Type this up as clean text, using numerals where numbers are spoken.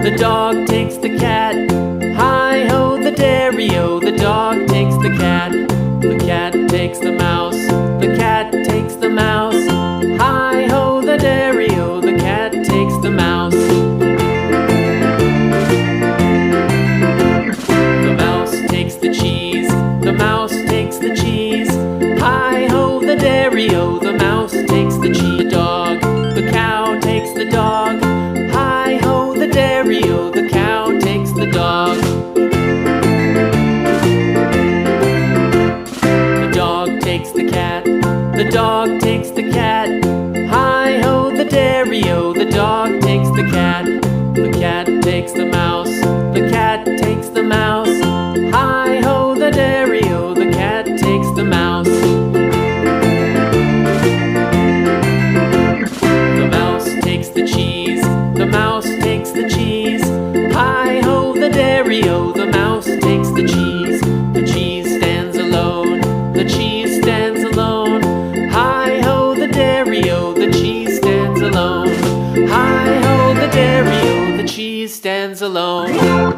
The dog takes the cat. Hi-ho, the dairy-o. The dog takes the cat. The cat takes the mouse. The cat takes the mouse. Hi-ho, the dairy-o. The cat takes the mouse. The mouse takes the cheese. The mouse takes the cheese. Hi-ho, the dairy-o. The mouse takes the cheese. The dog. The cow takes the dog. Hi-ho, the dairy-o. The cow takes the dog. The dog takes the cat. Hi-ho, the dairy-o, the dog takes the cat. The cat takes the mouse, the cat takes the mouse. Hi-ho, the dairy-o, the cat takes the mouse. The mouse takes the cheese, the mouse takes the cheese. Hi-ho, the dairy-o, the mouse takes the cheese. The cheese stands alone, the cheese stands alone. Hi-ho, the dairy-o, the cheese stands alone. Hi-ho, the dairy-o, the cheese stands alone.